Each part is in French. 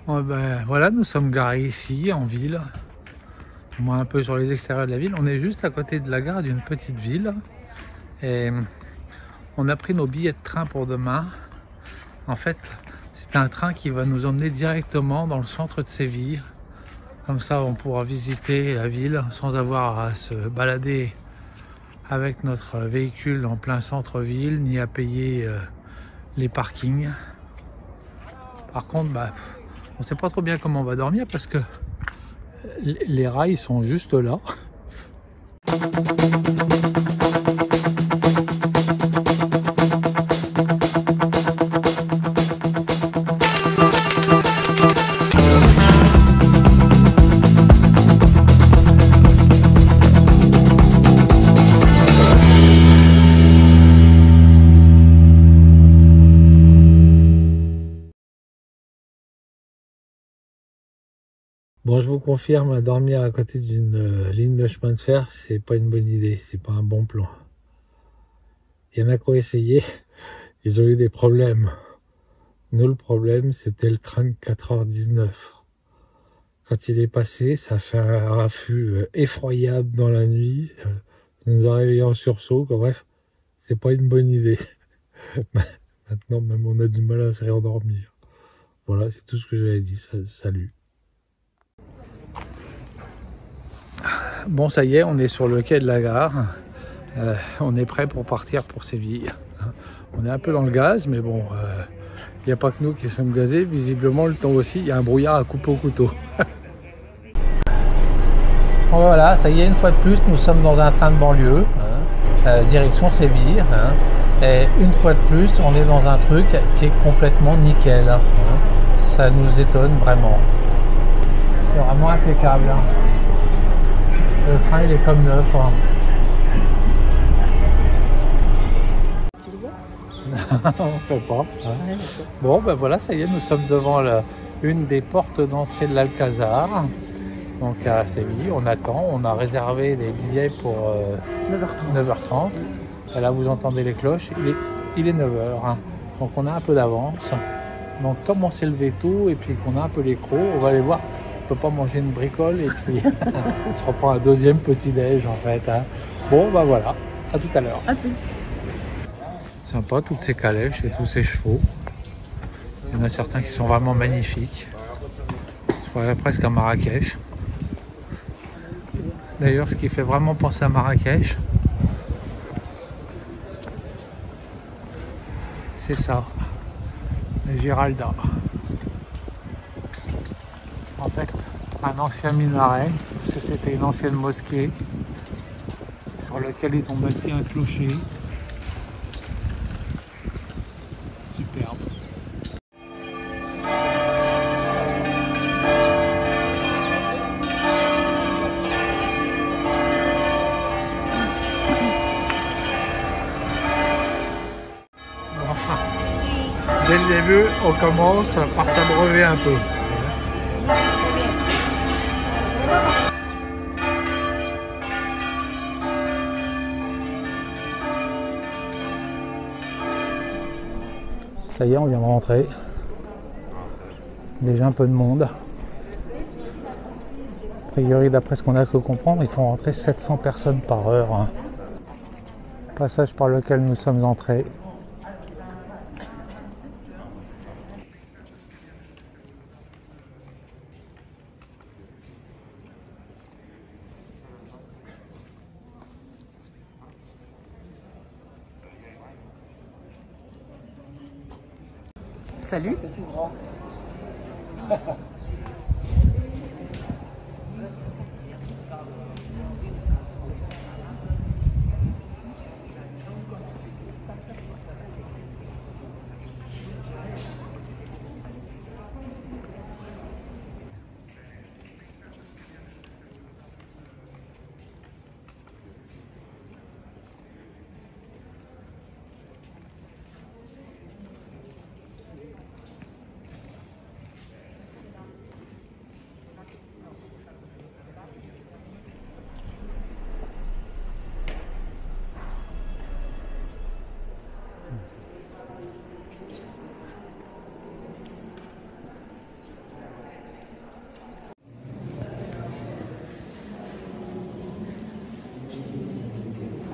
Oh ben, voilà, nous sommes garés ici, en ville, au moins un peu sur les extérieurs de la ville. On est juste à côté de la gare d'une petite ville. Et on a pris nos billets de train pour demain. En fait, c'est un train qui va nous emmener directement dans le centre de Séville. Comme ça, on pourra visiter la ville sans avoir à se balader avec notre véhicule en plein centre-ville, ni à payer les parkings. Par contre, on ne sait pas trop bien comment on va dormir parce que les rails sont juste là. Bon, je vous confirme, dormir à côté d'une ligne de chemin de fer, c'est pas une bonne idée, c'est pas un bon plan. Il y en a qui ont essayé, ils ont eu des problèmes. Nous, le problème, c'était le train de 4h19. Quand il est passé, ça a fait un raffut effroyable dans la nuit. Ça nous a réveillés en sursaut, quoi. Bref, c'est pas une bonne idée. Maintenant, même on a du mal à se réendormir. Voilà, c'est tout ce que j'avais dit. Salut. Bon, ça y est, on est sur le quai de la gare. On est prêt pour partir pour Séville. On est un peu dans le gaz, mais bon, il n'y a pas que nous qui sommes gazés. Visiblement, le temps aussi, il y a un brouillard à couper au couteau. Bon, voilà, ça y est, une fois de plus, nous sommes dans un train de banlieue, direction Séville. Et une fois de plus, on est dans un truc qui est complètement nickel. Ça nous étonne vraiment. C'est vraiment impeccable. Le train, il est comme neuf. On fait pas. Bon, ben voilà, ça y est, nous sommes devant une des portes d'entrée de l'Alcazar. Donc à Séville, on attend, on a réservé des billets pour 9h30. Et là, vous entendez les cloches, il est 9h. Donc on a un peu d'avance. Donc comme on s'est levé tôt et puis qu'on a un peu les crocs, on va aller voir. On peut pas manger une bricole et puis on se reprend un deuxième petit-déj en fait. Bon, ben voilà, à tout à l'heure. À plus. Sympa, toutes ces calèches et tous ces chevaux. Il y en a certains qui sont vraiment magnifiques. Je croirais presque à Marrakech. D'ailleurs, ce qui fait vraiment penser à Marrakech, c'est ça, les Giralda. En fait, un ancien minaret, parce que c'était une ancienne mosquée sur laquelle ils ont bâti un clocher. Superbe. Dès le début, on commence par s'abreuver un peu. Ça y est, on vient de rentrer. Déjà un peu de monde. A priori, d'après ce qu'on a cru comprendre, ils font rentrer 700 personnes par heure. Passage par lequel nous sommes entrés. Salut.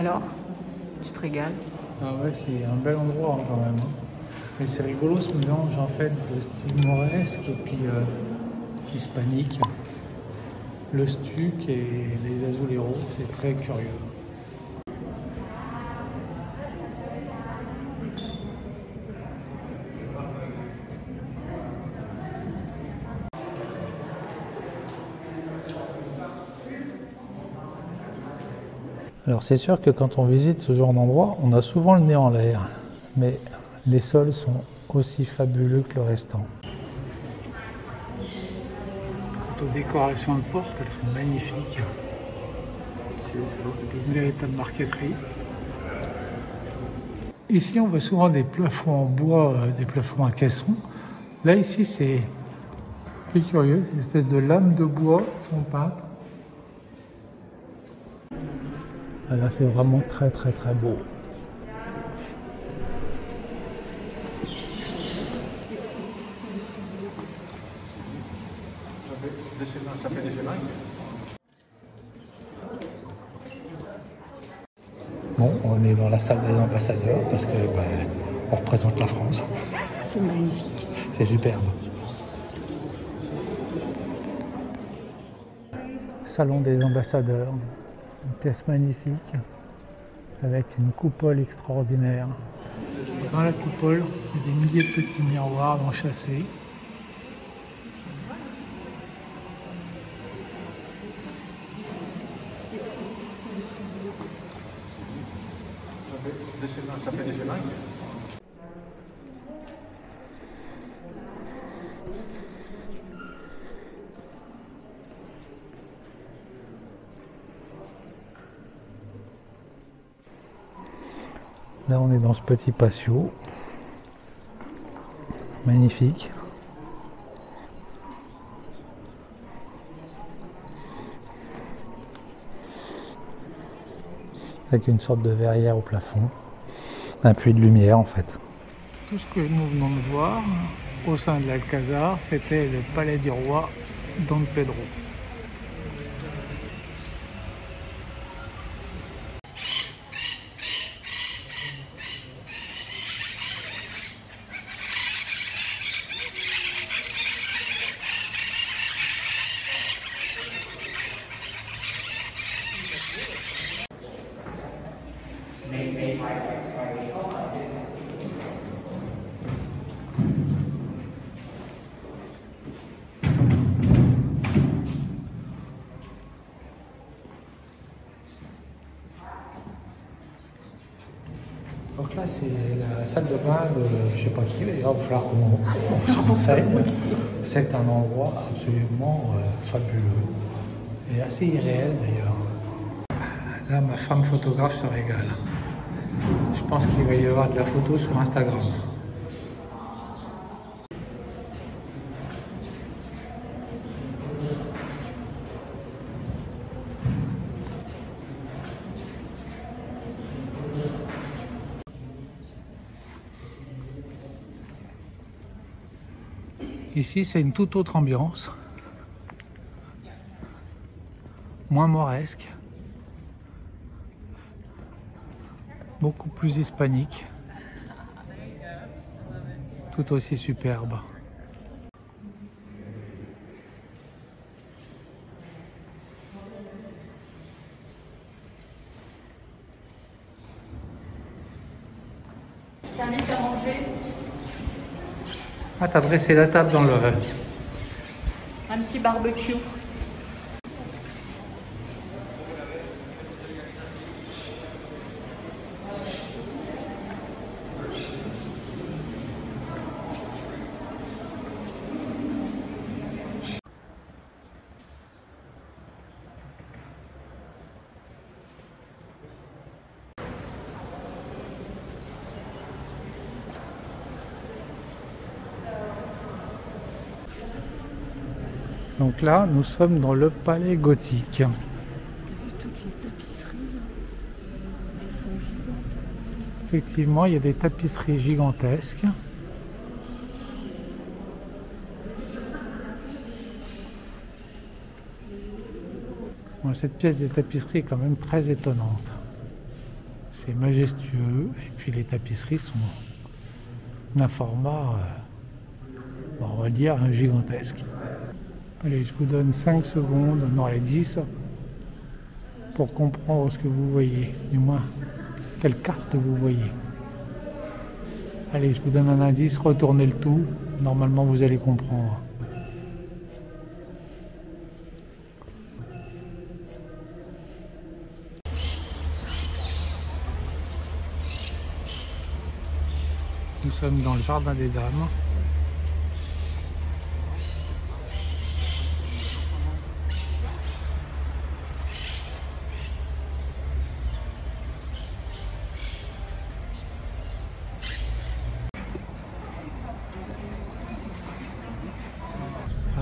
Alors, tu te régales? Ah ouais, c'est un bel endroit hein, quand même. Et c'est rigolo ce mélange en fait de style mauresque et puis hispanique. Le stuc et les azuleros, c'est très curieux. Alors c'est sûr que quand on visite ce genre d'endroit, on a souvent le nez en l'air, mais les sols sont aussi fabuleux que le restant. Quant aux décorations de porte, elles sont magnifiques. C'est une véritable marqueterie. Ici, on voit souvent des plafonds en bois, des plafonds à caisson. Là, ici, c'est curieux, c'est une espèce de lame de bois qui sont peintes. Là, c'est vraiment très beau. Ça fait des schémas. Bon, on est dans la salle des ambassadeurs parce que on représente la France. C'est magnifique. C'est superbe. Salon des ambassadeurs, une pièce magnifique avec une coupole extraordinaire. Dans la coupole, il y a des milliers de petits miroirs enchâssés. Ça fait des schémas. Là, on est dans ce petit patio. Magnifique. Avec une sorte de verrière au plafond. Un puits de lumière en fait. Tout ce que nous venons de voir au sein de l'Alcazar, c'était le palais du roi Don Pedro. Donc là, c'est la salle de bain de je sais pas qui, d'ailleurs, il va falloir qu'on se renseigne. C'est un endroit absolument fabuleux et assez irréel d'ailleurs. Là, ma femme photographe se régale. Je pense qu'il va y avoir de la photo sur Instagram. Ici, c'est une toute autre ambiance, moins mauresque, beaucoup plus hispanique, tout aussi superbe. T'invites à manger? Ah, t'as dressé la table dans le... Un petit barbecue. Donc là, nous sommes dans le palais gothique. T'as vu toutes les tapisseries là? Elles sont gigantes. Effectivement, il y a des tapisseries gigantesques. Bon, cette pièce des tapisseries est quand même très étonnante. C'est majestueux. Et puis les tapisseries sont d'un format, bon, on va dire, gigantesque. Allez, je vous donne 5 secondes, non, les 10, pour comprendre ce que vous voyez. Du moins, quelle carte vous voyez. Allez, je vous donne un indice, retournez le tout. Normalement, vous allez comprendre. Nous sommes dans le jardin des dames.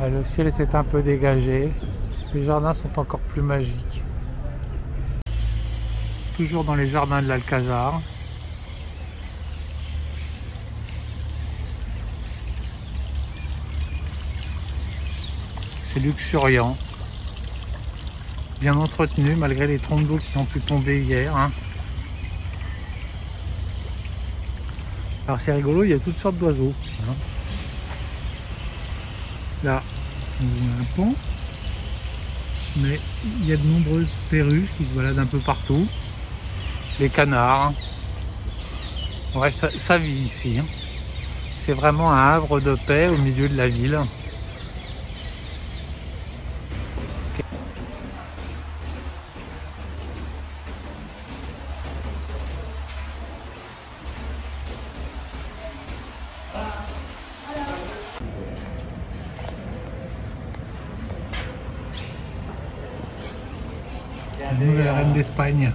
Le ciel s'est un peu dégagé. Les jardins sont encore plus magiques. Toujours dans les jardins de l'Alcazar. C'est luxuriant, bien entretenu malgré les trompes d'eau qui ont pu tomber hier. Alors c'est rigolo, il y a toutes sortes d'oiseaux. Là, on voit un pont, mais il y a de nombreuses perruches qui se baladent un peu partout. Les canards. Bref, ça vit ici. C'est vraiment un havre de paix au milieu de la ville. La nouvelle reine d'Espagne.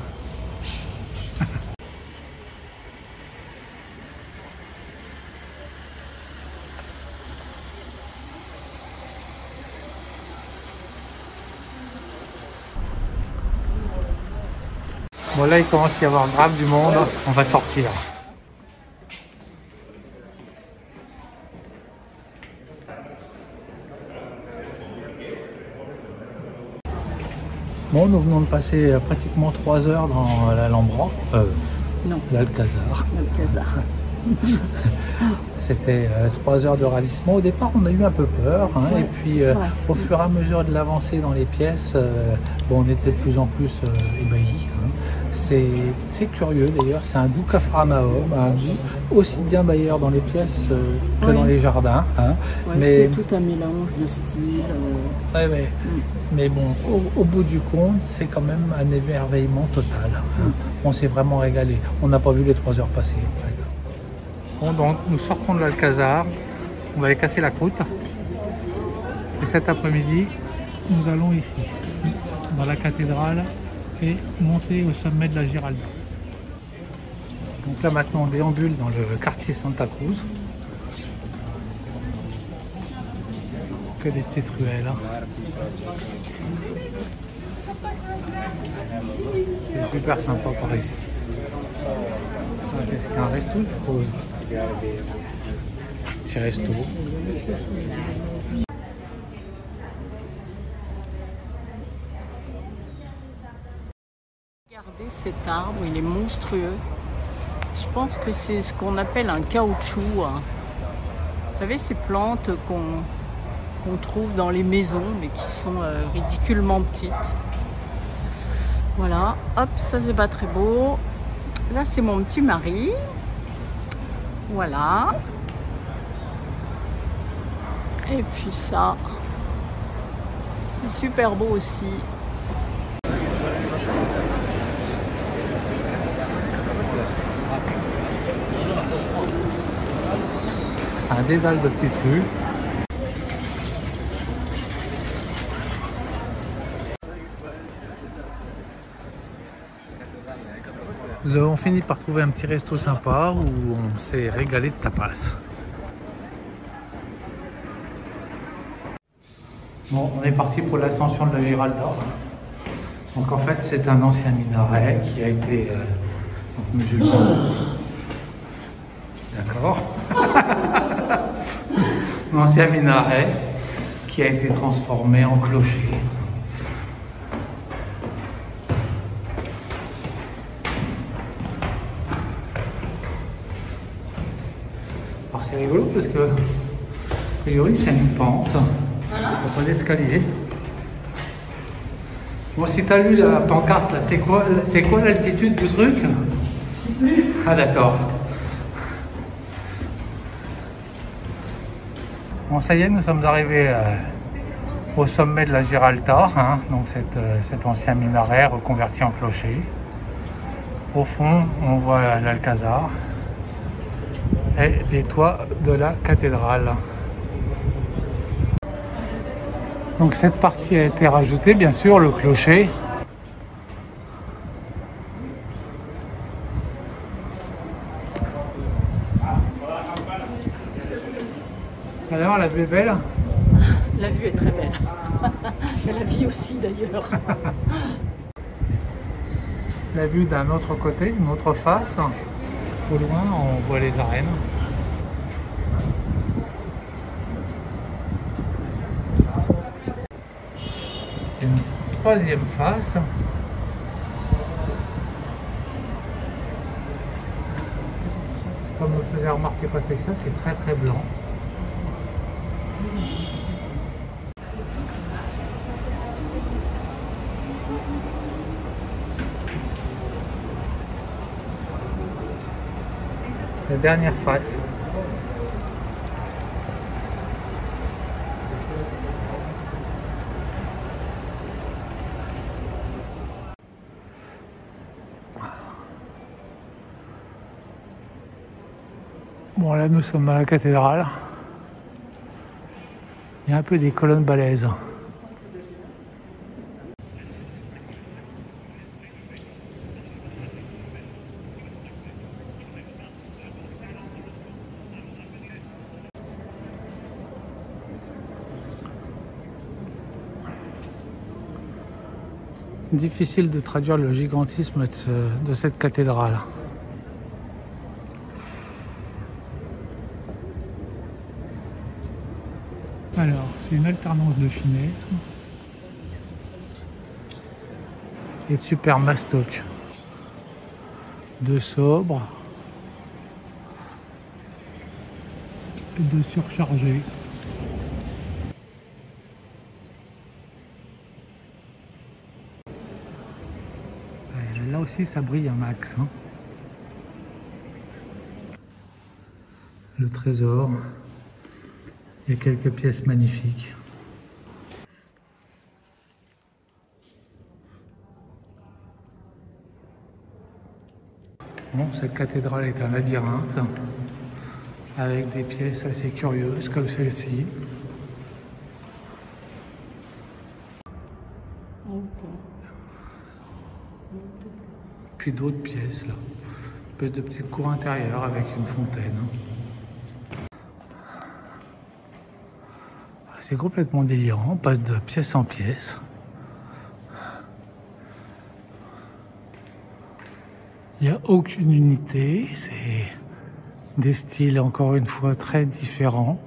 Bon là il commence à y avoir grave du monde, on va sortir. Bon, nous venons de passer pratiquement 3 heures dans l'Alhambra, l'Alcazar. C'était 3 heures de ravissement. Au départ, on a eu un peu peur, ouais, et puis au fur et à mesure de l'avancée dans les pièces, bon, on était de plus en plus ébahis. C'est curieux d'ailleurs, c'est un doux Capharnaüm, un goût aussi bien d'ailleurs dans les pièces que dans les jardins. Mais c'est tout un mélange de styles. Mais bon, au bout du compte, c'est quand même un émerveillement total. On s'est vraiment régalé. On n'a pas vu les 3 heures passer en fait. Bon, donc nous sortons de l'Alcazar, on va aller casser la croûte. Et cet après-midi, nous allons ici, dans la cathédrale, et monter au sommet de la Giralda. Donc là maintenant on déambule dans le quartier Santa Cruz. Que des petites ruelles. C'est super sympa par ici. Est-ce qu'il y a un resto, je trouve? Petit resto. Regardez cet arbre, il est monstrueux. Je pense que c'est ce qu'on appelle un caoutchouc. Vous savez, ces plantes qu'on trouve dans les maisons, mais qui sont ridiculement petites. Voilà, hop, ça c'est pas très beau. Là, c'est mon petit mari. Voilà. Et puis ça, c'est super beau aussi. C'est un dédale de petites rues. Nous avons fini par trouver un petit resto sympa où on s'est régalé de tapas. Bon, on est parti pour l'ascension de la Giralda. Donc en fait, c'est un ancien minaret qui a été musulman. D'accord. Un ancien minaret qui a été transformé en clocher. rigolo parce que, a priori, c'est une pente. Il n'y a pas d'escalier. Bon, si tu as lu la pancarte, là, c'est quoi l'altitude du truc? Ah, d'accord. Bon, ça y est, nous sommes arrivés au sommet de la Giralta, hein, donc cet ancien minaret reconverti en clocher. Au fond, on voit l'Alcazar et les toits de la cathédrale. Donc cette partie a été rajoutée, bien sûr, le clocher. Alors, la vue est belle? La vue est très belle. Mais la vie aussi d'ailleurs. La vue d'un autre côté, une autre face. Au loin, on voit les arènes. Une troisième face. Comme me faisait remarquer Patricia, c'est très très blanc. La dernière face. Bon, là nous sommes dans la cathédrale. Il y a un peu des colonnes balèzes. Difficile de traduire le gigantisme de cette cathédrale. Alors, c'est une alternance de finesse et de super mastoc, de sobre et de surchargé. Là aussi, ça brille un max. Hein. Le trésor. Il y a quelques pièces magnifiques. Bon, cette cathédrale est un labyrinthe avec des pièces assez curieuses comme celle-ci. Puis d'autres pièces là. Un peu de petites cours intérieures avec une fontaine. C'est complètement délirant, on passe de pièce en pièce. Il n'y a aucune unité, c'est des styles encore une fois très différents.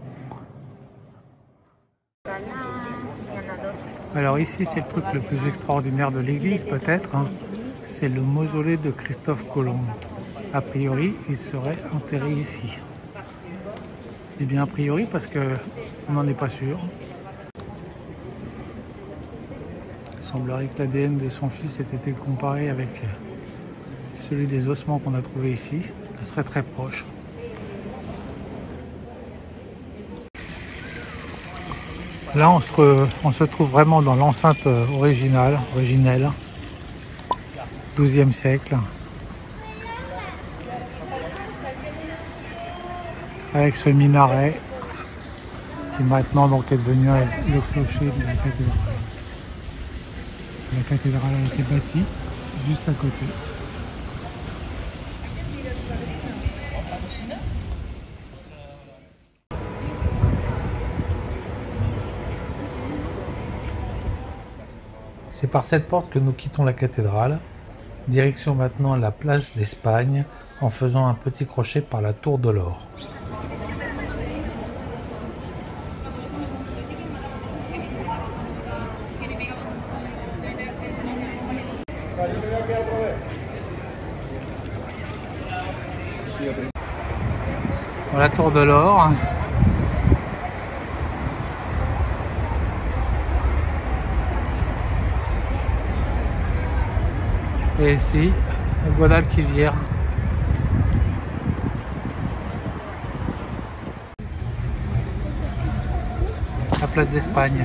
Alors ici c'est le truc le plus extraordinaire de l'église peut-être, hein. C'est le mausolée de Christophe Colomb. A priori il serait enterré ici. Je dis bien a priori parce qu'on n'en est pas sûr. Il semblerait que l'ADN de son fils ait été comparé avec celui des ossements qu'on a trouvé ici. Ça serait très proche. Là on se trouve vraiment dans l'enceinte originelle, XIIe siècle. Avec ce minaret qui maintenant donc est devenu le clocher de la cathédrale. La cathédrale a été bâtie juste à côté. C'est par cette porte que nous quittons la cathédrale. Direction maintenant la place d'Espagne en faisant un petit crochet par la tour de l'Or. La tour de l'or. Et ici, le Guadalquivir. La place d'Espagne.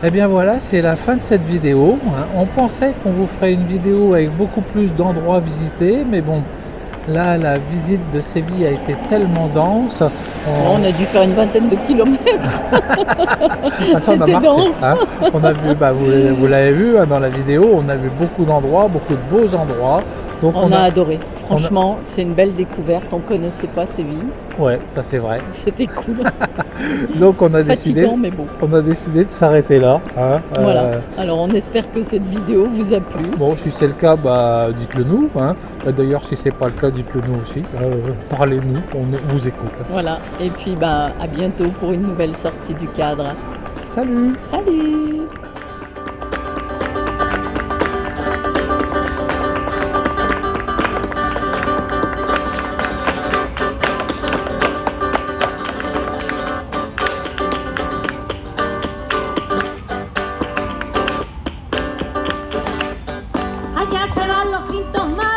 Et bien voilà, c'est la fin de cette vidéo. On pensait qu'on vous ferait une vidéo avec beaucoup plus d'endroits visités, mais bon, là la visite de Séville a été tellement dense. On a dû faire une vingtaine de kilomètres. C'était dense. Hein. On a vu, vous l'avez vu dans la vidéo, on a vu beaucoup d'endroits, beaucoup de beaux endroits. Donc on a adoré. Franchement, c'est une belle découverte. On ne connaissait pas Séville. Ouais, ça c'est vrai. C'était cool. Donc on a décidé, mais bon. On a décidé de s'arrêter là. Hein. Voilà. Alors on espère que cette vidéo vous a plu. Bon, si c'est le cas, dites-le nous. Hein. D'ailleurs, si c'est pas le cas, dites-le nous aussi. Parlez-nous, on vous écoute. Voilà. Et puis à bientôt pour une nouvelle sortie du cadre. Salut. Salut. Allá se van los quintos mares.